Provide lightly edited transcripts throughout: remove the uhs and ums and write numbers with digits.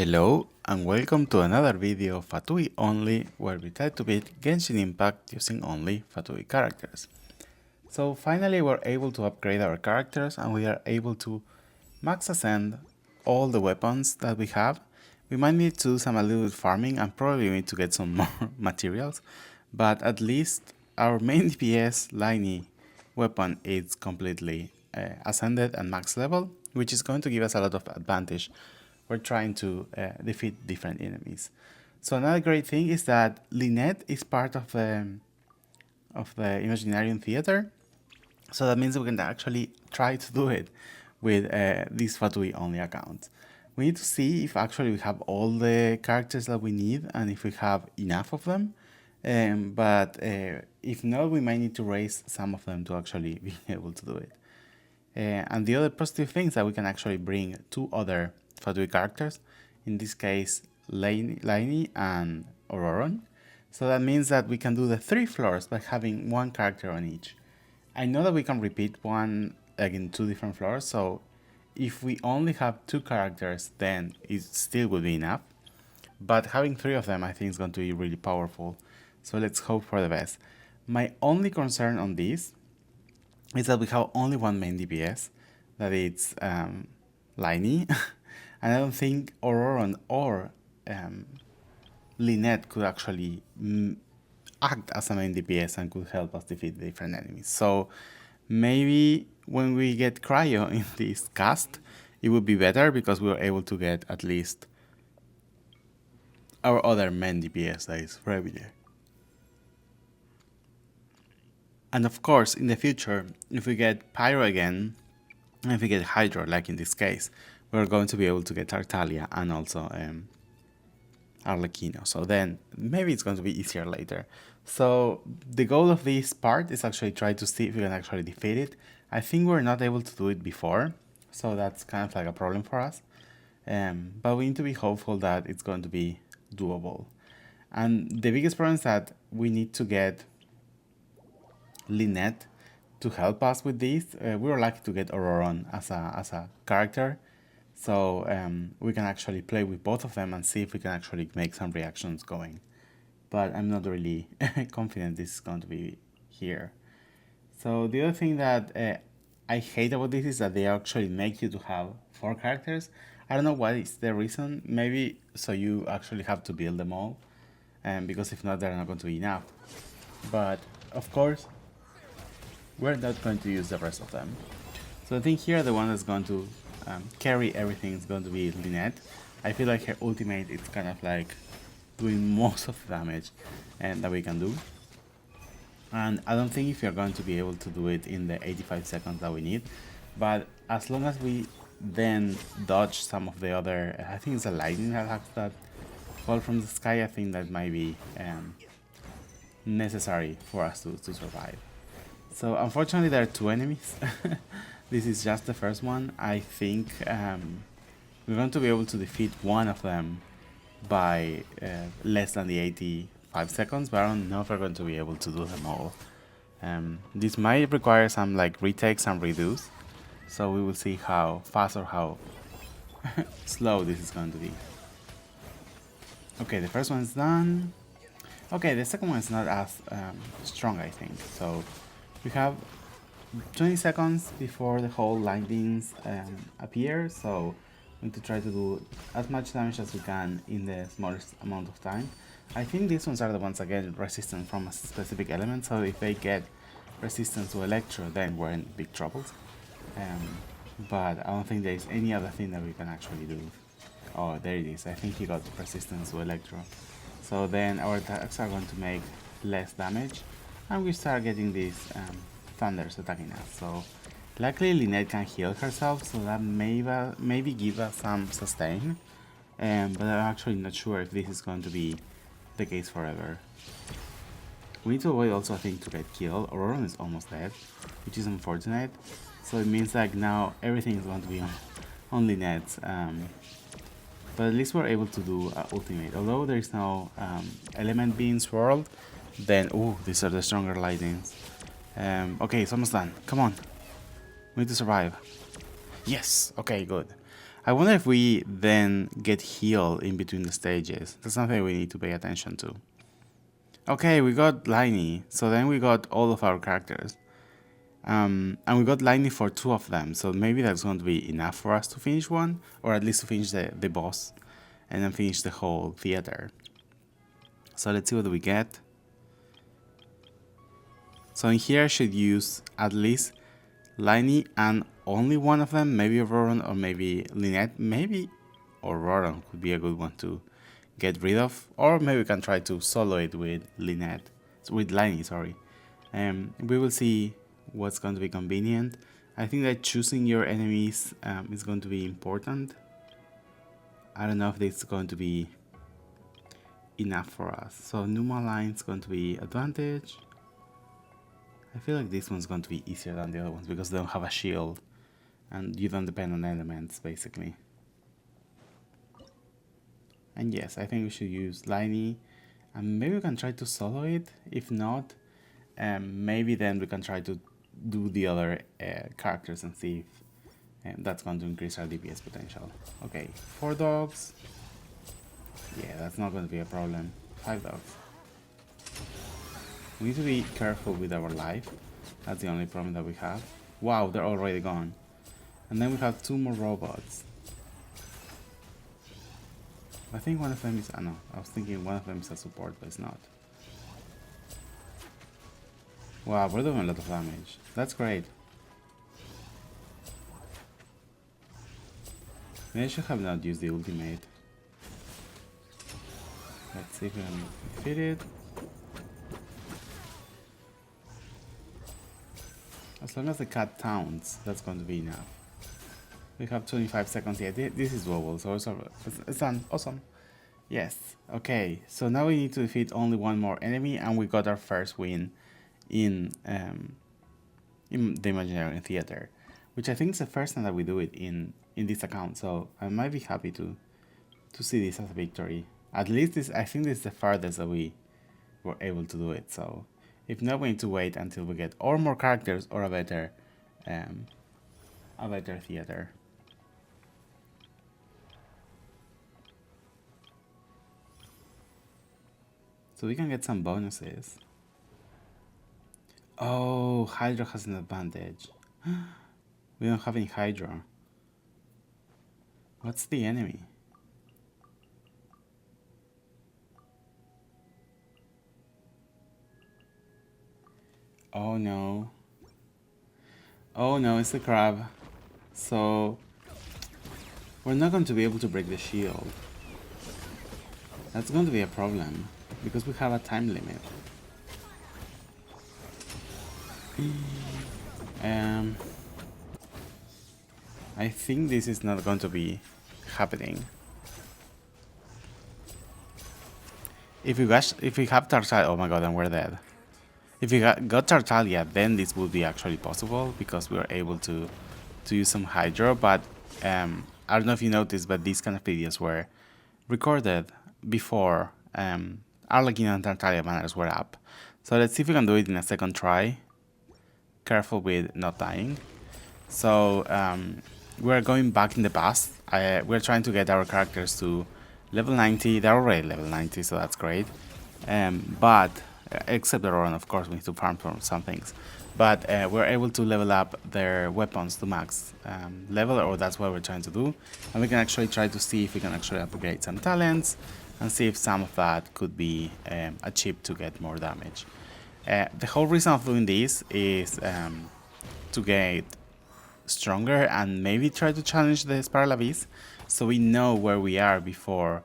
Hello and welcome to another video of Fatui Only, where we try to beat Genshin Impact using only Fatui characters. So finally we're able to upgrade our characters and we are able to max ascend all the weapons that we have. We might need to do some a little farming and probably need to get some more materials, but at least our main DPS lyney weapon is completely ascended and max level, which is going to give us a lot of advantage. We're trying to defeat different enemies. So another great thing is that Lynette is part of the Imaginarium theater. So that means we can actually try to do it with this Fatui Only account. We need to see if actually we have all the characters that we need and if we have enough of them. But if not, we might need to raise some of them to actually be able to do it. And the other positive thing is that we can actually bring two other Fatui characters, in this case lyney and Ororon. So that means that we can do the 3 floors by having one character on each. I know that we can repeat one like in 2 different floors, so if we only have 2 characters then it still would be enough. But having 3 of them I think is going to be really powerful, so let's hope for the best. My only concern on this is that we have only one main DPS, that it's lyney, and I don't think Ororon or Lynette could actually act as a main DPS and could help us defeat different enemies. So maybe when we get Cryo in this cast, it would be better because we were able to get at least our other main DPS that is Reveille. And of course, in the future, if we get Pyro again, and if we get Hydro, like in this case, we're going to be able to get Tartaglia and also Arlecchino. So then maybe it's going to be easier later. So the goal of this part is actually try to see if we can actually defeat it. I think we're not able to do it before, so that's kind of like a problem for us. But we need to be hopeful that it's going to be doable. And the biggest problem is that we need to get Lynette to help us with this. We were lucky to get Ororon as a character, so we can actually play with both of them and see if we can actually make some reactions going. But I'm not really confident this is going to be here. So the other thing that I hate about this is that they actually make you to have 4 characters. I don't know what is the reason. Maybe so you actually have to build them all, because if not, they're not going to be enough. But of course, we're not going to use the rest of them. So I think here the one that's going to carry everything is going to be Lynette. I feel like her ultimate is kind of like doing most of the damage that we can do. And I don't think if you're going to be able to do it in the 85 seconds that we need. But as long as we then dodge some of the other, I think it's a lightning attacks that fall from the sky, I think that might be necessary for us to survive. So unfortunately there are 2 enemies. This is just the first one. I think we're going to be able to defeat one of them by less than the 85 seconds, but I don't know if we're going to be able to do them all. This might require some like retakes and redos, so we will see how fast or how slow this is going to be. Okay, the first one is done. Okay, the second one is not as strong, I think. So we have 20 seconds before the whole lightnings appear, so we need to try to do as much damage as we can in the smallest amount of time. I think these ones are the ones that get resistance from a specific element, so if they get resistance to Electro, then we're in big troubles. But I don't think there is any other thing that we can actually do. Oh, there it is. I think he got resistance to Electro. So then our attacks are going to make less damage, and we start getting these thunders attacking us. So luckily Lynette can heal herself, so that maybe give us some sustain. But I'm actually not sure if this is going to be the case forever. We need to avoid also, I think, to get killed. Ororon is almost dead, which is unfortunate. So it means like now everything is going to be on Lynette. But at least we're able to do ultimate. Although there is no element being swirled, then these are the stronger lightnings. Okay, it's almost done. Come on, we need to survive. Yes. Okay, good. I wonder if we then get healed in between the stages. That's something we need to pay attention to. Okay, we got lyney, so then we got all of our characters. And we got lyney for 2 of them, so maybe that's going to be enough for us to finish one, or at least to finish the boss, and then finish the whole theater. So let's see what we get. So in here I should use at least lyney and only one of them, maybe Ororon or maybe Lynette. Maybe Ororon could be a good one to get rid of, or maybe we can try to solo it with Lynette, with lyney, sorry. We will see what's going to be convenient. I think that choosing your enemies is going to be important. I don't know if this is going to be enough for us. So Numa line is going to be advantage. I feel like this one's going to be easier than the other ones because they don't have a shield and you don't depend on elements basically. And yes, I think we should use lyney, and maybe we can try to solo it. If not, maybe then we can try to do the other characters and see if that's going to increase our DPS potential. Okay, 4 dogs. Yeah, that's not going to be a problem. 5 dogs. We need to be careful with our life. That's the only problem that we have. Wow, they're already gone. And then we have 2 more robots. I think one of them is... no, I was thinking one of them is a support, but it's not. Wow, we're doing a lot of damage. That's great. Maybe I should have not used the ultimate. Let's see if we can defeat it. As long as the cat taunts, that's going to be enough. We have 25 seconds here. This is doable, so it's done. Awesome. Yes. Okay, so now we need to defeat only one more enemy, and we got our first win in the Imaginarium theater, which I think is the first time that we do it in this account. So I might be happy to see this as a victory. At least this, I think this is the farthest that we were able to do it. So if not, we need to wait until we get or more characters or a better theater. So we can get some bonuses. Oh, Hydra has an advantage. We don't have any Hydra. What's the enemy? Oh no. Oh no, it's the crab. So we're not going to be able to break the shield. That's going to be a problem because we have a time limit. I think this is not going to be happening. If we have Tartalia, oh my god, and we're dead. If we got Tartalia, then this would be actually possible because we are able to use some Hydra. But I don't know if you noticed, but these kind of videos were recorded before Arlecchino and Tartalia banners were up. So let's see if we can do it in a second try. Careful with not dying. So we're going back in the past. We're trying to get our characters to level 90. They're already level 90, so that's great. But except Ororon, of course, we need to farm for some things. But we're able to level up their weapons to max level, or that's what we're trying to do. And we can actually try to see if we can actually upgrade some talents and see if some of that could be achieved to get more damage. The whole reason of doing this is to get stronger and maybe try to challenge the Spiral Abyss, so we know where we are before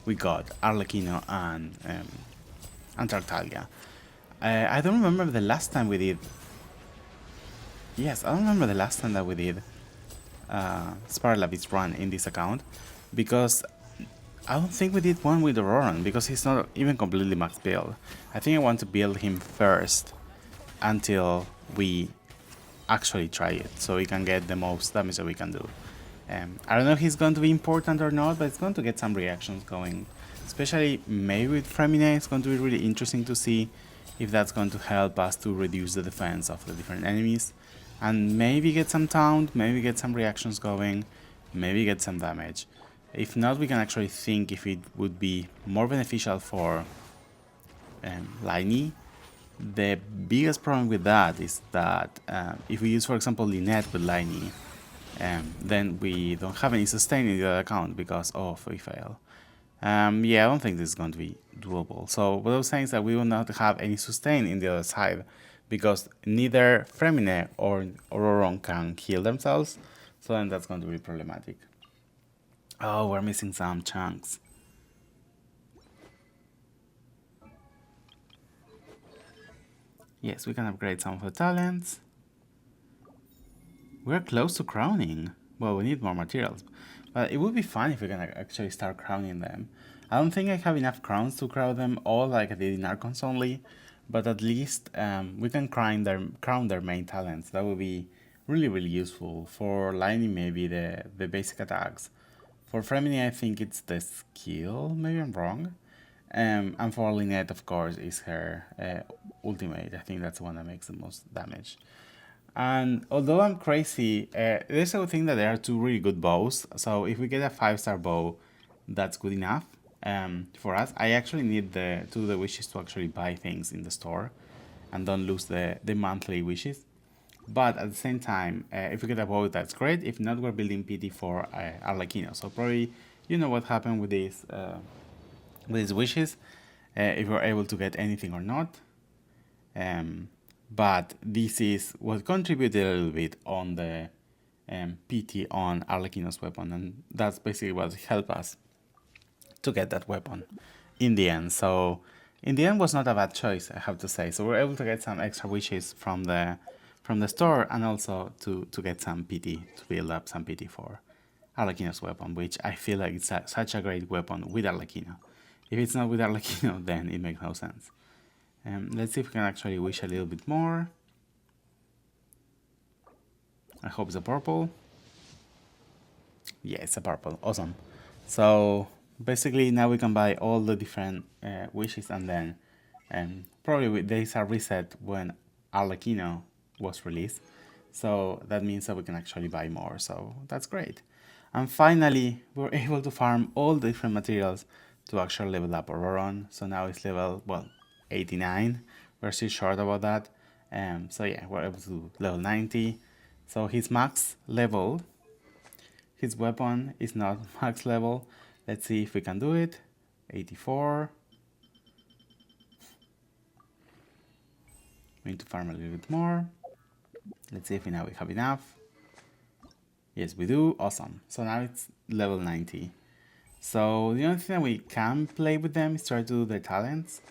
we got Arlecchino and Tartalia. I don't remember the last time we did. Yes, I don't remember the last time that we did Spiral Abyss run in this account, because I don't think we did one with Ororon because he's not even completely max build. I think I want to build him first until we actually try it, so we can get the most damage that we can do. I don't know if he's going to be important or not, but it's going to get some reactions going. Especially maybe with Femine, it's going to be really interesting to see if that's going to help us to reduce the defense of the different enemies. And maybe get some taunt, maybe get some reactions going. maybe get some damage. If not, we can actually think if it would be more beneficial for lyney. The biggest problem with that is that if we use, for example, Lynette with lyney, then we don't have any sustain in the other account because of we fail. Yeah, I don't think this is going to be doable. So what I was saying is that we will not have any sustain in the other side because neither Femine or Ororon can heal themselves. So then that's going to be problematic. Oh, we're missing some chunks. Yes, we can upgrade some of the talents. We're close to crowning. Well, we need more materials. But it would be fun if we can actually start crowning them. I don't think I have enough crowns to crown them all like I did in Archons only. But at least we can crown their main talents. That would be really, really useful. For lyney, maybe the basic attacks. For Femini, I think it's the skill. Maybe I'm wrong. And for Lynette, of course, is her ultimate. I think that's the one that makes the most damage. And although I'm crazy, there's a thing that there are two really good bows. So if we get a 5-star bow, that's good enough for us. I actually need the wishes to actually buy things in the store and don't lose the monthly wishes. But at the same time, if we get a bow, that's great. If not, we're building PT for arlecchino. So probably you know what happened with these wishes, if we're able to get anything or not. But this is what contributed a little bit on the PT on Arlecchino's weapon, and that's basically what helped us to get that weapon in the end. So in the end was not a bad choice, I have to say. So we're able to get some extra wishes from the store, and also to get some PT, to build up some PT for Arlecchino's weapon, which I feel like it's such a great weapon with Arlecchino. If it's not with Arlecchino, then it makes no sense. Let's see if we can actually wish a little bit more. I hope it's a purple. Yeah, it's a purple. Awesome. So basically now we can buy all the different wishes, and then probably these are reset when Arlecchino was released. So that means that we can actually buy more. So that's great. And finally, we're able to farm all the different materials to actually level up Ororon. So now it's level, well, 89. We're still short about that. So yeah, we're able to level 90. So he's max level. His weapon is not max level. Let's see if we can do it. 84. We need to farm a little bit more. Let's see if we have enough. Yes, we do. Awesome. So now it's level 90. So the only thing that we can play with them is try to do their talents.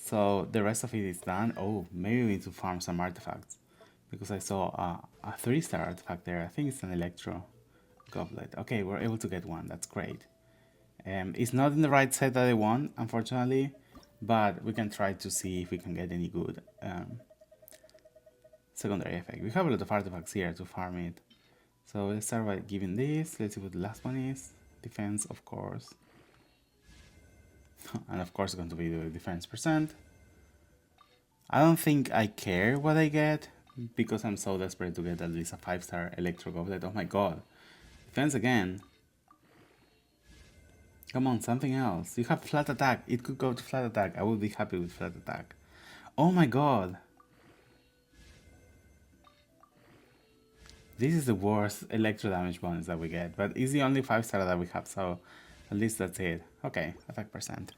So the rest of it is done. Oh, maybe we need to farm some artifacts, because I saw a 3-star artifact there. I think it's an electro goblet. Okay, we're able to get one. That's great. It's not in the right set that I want, unfortunately, but we can try to see if we can get any good secondary effect. We have a lot of artifacts here to farm it. So let's start by giving this. Let's see what the last one is. Defense, of course. And of course, it's going to be the defense percent. I don't think I care what I get, because I'm so desperate to get at least a 5-star electro goblet. Oh my god. Defense again. Come on, something else. You have flat attack. It could go to flat attack. I would be happy with flat attack. Oh my god. This is the worst electro damage bonus that we get, but it's the only 5-star that we have, so at least that's it. Okay, attack percent.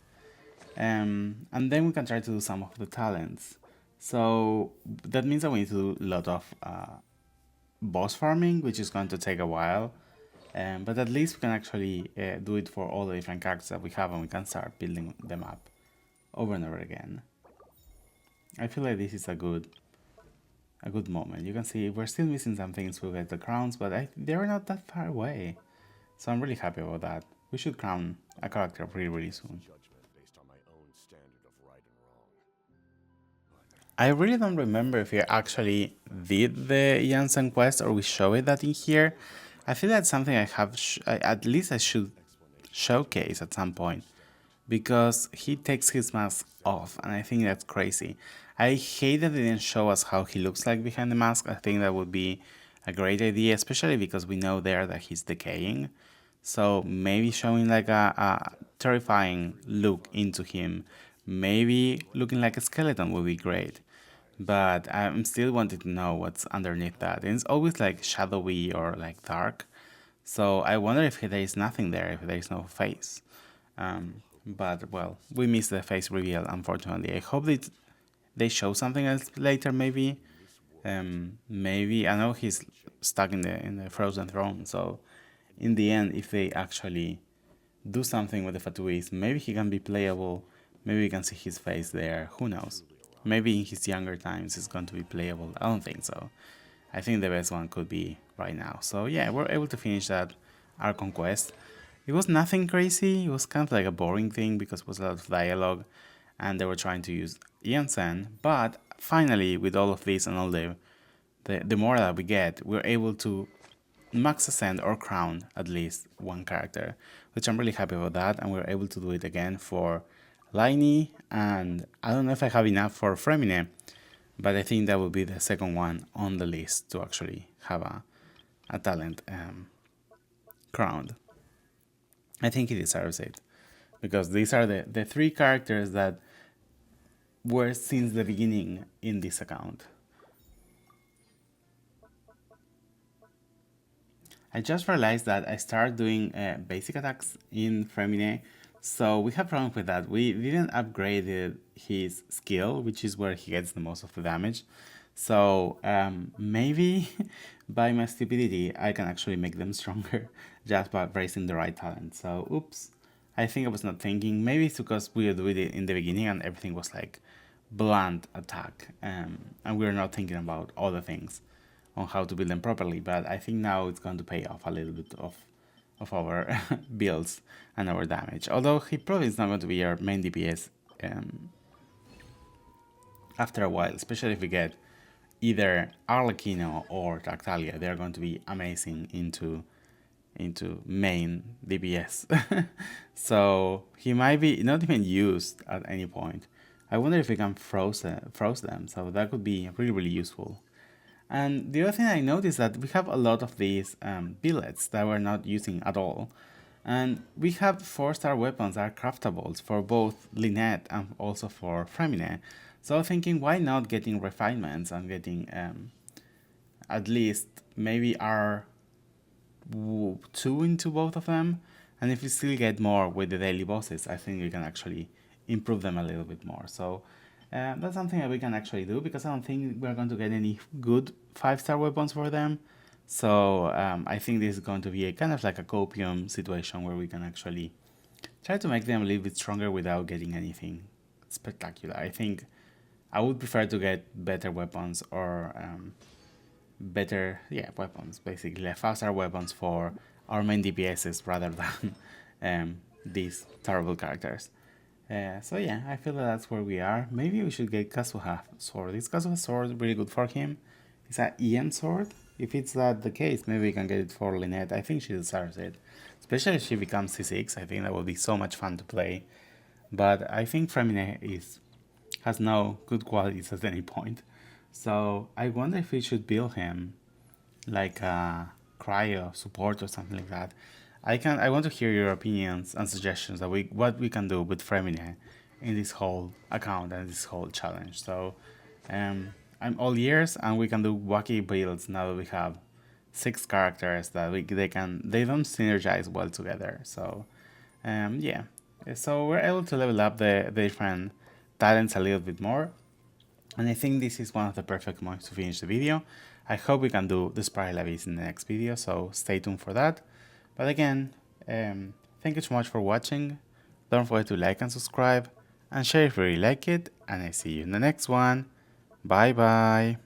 And then we can try to do some of the talents. So that means that we need to do a lot of boss farming, which is going to take a while. But at least we can actually do it for all the different characters that we have, and we can start building them up over and over again. I feel like this is a good moment. You can see we're still missing some things to get the crowns, but they're not that far away. So I'm really happy about that. We should crown a character really soon. I really don't remember if we actually did the Janssen quest or we show it that in here. I feel that's something I have, at least I should showcase at some point, because he takes his mask off, and I think that's crazy. I hate that they didn't show us how he looks like behind the mask. I think that would be a great idea, especially because we know there that he's decaying. So maybe showing like a terrifying look into him, maybe looking like a skeleton would be great. But I'm still wanting to know what's underneath that. And it's always like shadowy or like dark. So I wonder if there is nothing there, if there is no face. But well, we missed the face reveal, unfortunately. I hope they show something else later, maybe. Maybe I know he's stuck in the frozen throne, so in the end, if they actually do something with the Fatuis, maybe he can be playable. Maybe we can see his face there. Who knows? Maybe in his younger times it's going to be playable. I don't think so. I think the best one could be right now. So yeah, we're able to finish that Archon quest. It was nothing crazy. It was kind of like a boring thing because it was a lot of dialogue, and they were trying to use Jensen. But finally, with all of this and all the more that we get, we're able to max ascend or crown at least one character, which I'm really happy about that. And we're able to do it again for Lyney, and I don't know if I have enough for Fremine, but I think that will be the second one on the list to actually have a talent crowned. I think he deserves it, because these are the three characters that were since the beginning in this account. I just realized that I started doing basic attacks in Fremine, so we have problems with that. We didn't upgrade his skill, which is where he gets the most of the damage. So maybe by my stupidity, I can actually make them stronger just by raising the right talent. So oops, I think I was not thinking. Maybe it's because we were doing it in the beginning and everything was like blunt attack, and we were not thinking about other things on how to build them properly. But I think now it's going to pay off a little bit of our builds and our damage. Although he probably is not going to be our main DPS after a while, especially if we get either Arlecchino or Tartaglia. They're going to be amazing into main DPS. So he might be not even used at any point. I wonder if we can froze them, so that could be really useful. And the other thing I noticed that we have a lot of these billets that we're not using at all. And we have 4-star weapons that are craftables for both Lynette and also for Fremine. So thinking, why not getting refinements and getting at least maybe our 2 into both of them. And if we still get more with the daily bosses, I think we can actually improve them a little bit more. So that's something that we can actually do, because I don't think we're going to get any good 5-star weapons for them. So I think this is going to be a kind of like a copium situation where we can actually try to make them a little bit stronger without getting anything spectacular. I think I would prefer to get better weapons or better weapons, basically like faster weapons for our main DPSs rather than these terrible characters. So yeah, I feel that that's where we are. Maybe we should get Kazuha sword. Is Kazuha sword really good for him? Is that Ian sword? If it's that the case, maybe we can get it for Lynette. I think she deserves it, especially if she becomes C6. I think that will be so much fun to play. But I think Fremine has no good qualities at any point. So I wonder if we should build him like a cryo support or something like that. I want to hear your opinions and suggestions that what we can do with Fremine in this whole account and this whole challenge. So I'm all ears, and we can do wacky builds now that we have 6 characters that they don't synergize well together. So yeah, so we're able to level up the different talents a little bit more, and I think this is one of the perfect moments to finish the video. I hope we can do the Spiral Abyss in the next video, so stay tuned for that. But again, thank you so much for watching. Don't forget to like and subscribe and share if you really like it, and I see you in the next one. Bye bye.